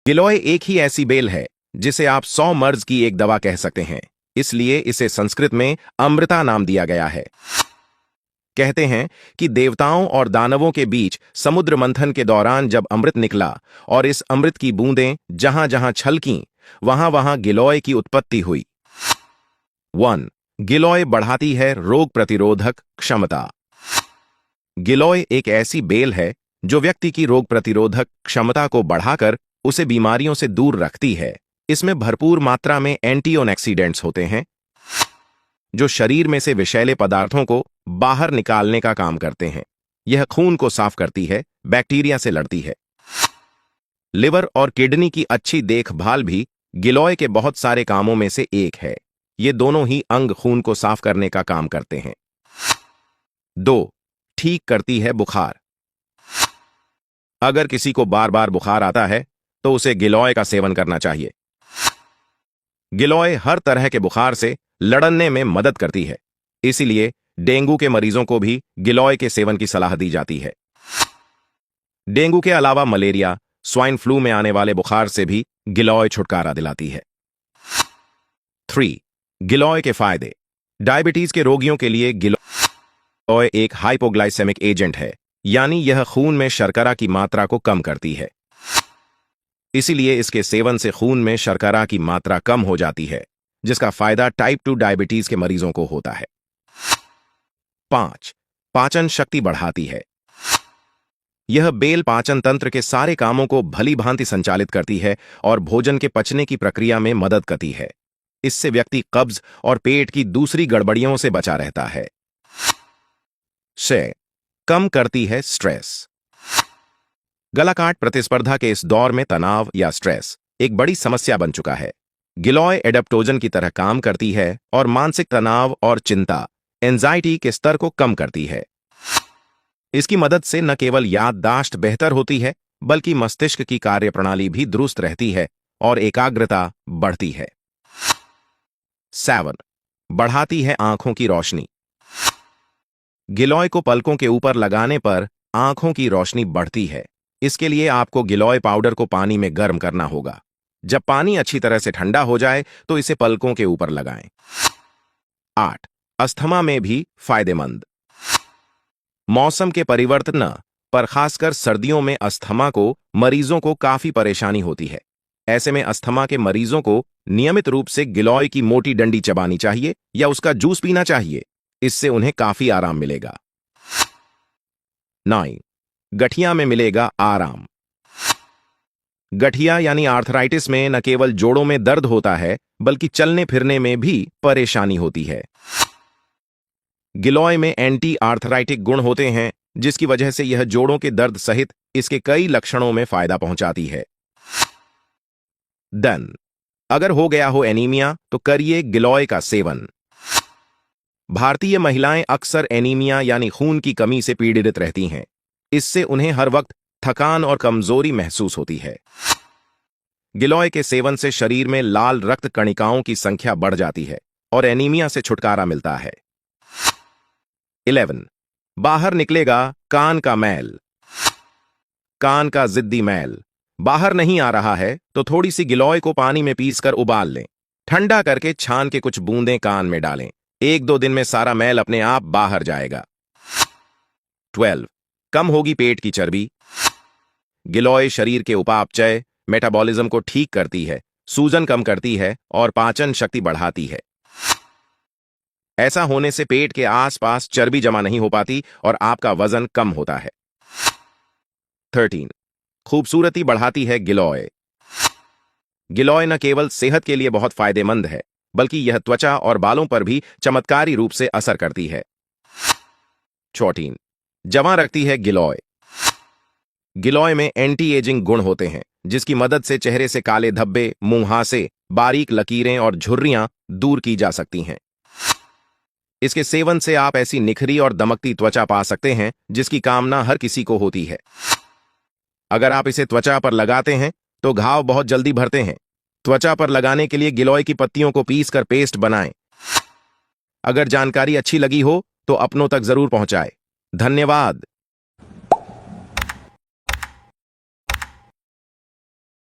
गिलोय एक ही ऐसी बेल है जिसे आप 100 मर्ज की एक दवा कह सकते हैं, इसलिए इसे संस्कृत में अमृता नाम दिया गया है। कहते हैं कि देवताओं और दानवों के बीच समुद्र मंथन के दौरान जब अमृत निकला और इस अमृत की बूंदें जहां जहां छलकीं, वहां वहां गिलोय की उत्पत्ति हुई। 1. गिलोय बढ़ाती है रोग प्रतिरोधक क्षमता। गिलोय एक ऐसी बेल है जो व्यक्ति की रोग प्रतिरोधक क्षमता को बढ़ाकर उसे बीमारियों से दूर रखती है। इसमें भरपूर मात्रा में एंटीऑक्सीडेंट्स होते हैं जो शरीर में से विषैले पदार्थों को बाहर निकालने का काम करते हैं। यह खून को साफ करती है, बैक्टीरिया से लड़ती है। लिवर और किडनी की अच्छी देखभाल भी गिलोय के बहुत सारे कामों में से एक है। ये दोनों ही अंग खून को साफ करने का काम करते हैं। 2. ठीक करती है बुखार। अगर किसी को बार बार बुखार आता है तो उसे गिलोय का सेवन करना चाहिए। गिलोय हर तरह के बुखार से लड़ने में मदद करती है, इसीलिए डेंगू के मरीजों को भी गिलोय के सेवन की सलाह दी जाती है। डेंगू के अलावा मलेरिया, स्वाइन फ्लू में आने वाले बुखार से भी गिलोय छुटकारा दिलाती है। 3. गिलोय के फायदे। डायबिटीज के रोगियों के लिए गिलोय एक हाइपोग्लाइसेमिक एजेंट है, यानी यह खून में शर्करा की मात्रा को कम करती है। इसीलिए इसके सेवन से खून में शर्करा की मात्रा कम हो जाती है, जिसका फायदा टाइप 2 डायबिटीज के मरीजों को होता है। 5. पाचन शक्ति बढ़ाती है। यह बेल पाचन तंत्र के सारे कामों को भली भांति संचालित करती है और भोजन के पचने की प्रक्रिया में मदद करती है। इससे व्यक्ति कब्ज और पेट की दूसरी गड़बड़ियों से बचा रहता है। 6. कम करती है स्ट्रेस। गलाकाट प्रतिस्पर्धा के इस दौर में तनाव या स्ट्रेस एक बड़ी समस्या बन चुका है। गिलोय एडेप्टोजन की तरह काम करती है और मानसिक तनाव और चिंता, एंजाइटी के स्तर को कम करती है। इसकी मदद से न केवल याददाश्त बेहतर होती है, बल्कि मस्तिष्क की कार्यप्रणाली भी दुरुस्त रहती है और एकाग्रता बढ़ती है। 7. बढ़ाती है आंखों की रोशनी। गिलोय को पलकों के ऊपर लगाने पर आंखों की रोशनी बढ़ती है। इसके लिए आपको गिलोय पाउडर को पानी में गर्म करना होगा। जब पानी अच्छी तरह से ठंडा हो जाए तो इसे पलकों के ऊपर लगाएं। 8. अस्थमा में भी फायदेमंद। मौसम के परिवर्तन पर खासकर सर्दियों में अस्थमा को मरीजों को काफी परेशानी होती है। ऐसे में अस्थमा के मरीजों को नियमित रूप से गिलोय की मोटी डंडी चबानी चाहिए या उसका जूस पीना चाहिए। इससे उन्हें काफी आराम मिलेगा। 9. गठिया में मिलेगा आराम। गठिया यानी आर्थराइटिस में न केवल जोड़ों में दर्द होता है, बल्कि चलने फिरने में भी परेशानी होती है। गिलोय में एंटी आर्थराइटिक गुण होते हैं, जिसकी वजह से यह जोड़ों के दर्द सहित इसके कई लक्षणों में फायदा पहुंचाती है। डन। अगर हो गया हो एनीमिया तो करिए गिलोय का सेवन। भारतीय महिलाएं अक्सर एनीमिया यानी खून की कमी से पीड़ित रहती हैं। इससे उन्हें हर वक्त थकान और कमजोरी महसूस होती है। गिलोय के सेवन से शरीर में लाल रक्त कणिकाओं की संख्या बढ़ जाती है और एनीमिया से छुटकारा मिलता है। 11. बाहर निकलेगा कान का मैल। कान का जिद्दी मैल बाहर नहीं आ रहा है तो थोड़ी सी गिलोय को पानी में पीसकर उबाल लें। ठंडा करके छान के कुछ बूंदें कान में डालें। 1-2 दिन में सारा मैल अपने आप बाहर जाएगा। 12. कम होगी पेट की चर्बी। गिलोय शरीर के उपापचय, मेटाबॉलिज्म को ठीक करती है, सूजन कम करती है और पाचन शक्ति बढ़ाती है। ऐसा होने से पेट के आसपास चर्बी जमा नहीं हो पाती और आपका वजन कम होता है। 13. खूबसूरती बढ़ाती है गिलोय। गिलोय न केवल सेहत के लिए बहुत फायदेमंद है, बल्कि यह त्वचा और बालों पर भी चमत्कारी रूप से असर करती है। 14. जवां रखती है गिलोय। गिलोय में एंटी एजिंग गुण होते हैं, जिसकी मदद से चेहरे से काले धब्बे, मुंहासे, बारीक लकीरें और झुर्रियां दूर की जा सकती हैं। इसके सेवन से आप ऐसी निखरी और दमकती त्वचा पा सकते हैं जिसकी कामना हर किसी को होती है। अगर आप इसे त्वचा पर लगाते हैं तो घाव बहुत जल्दी भरते हैं। त्वचा पर लगाने के लिए गिलोय की पत्तियों को पीसकर पेस्ट बनाएं। अगर जानकारी अच्छी लगी हो तो अपनों तक जरूर पहुंचाएं। धन्यवाद।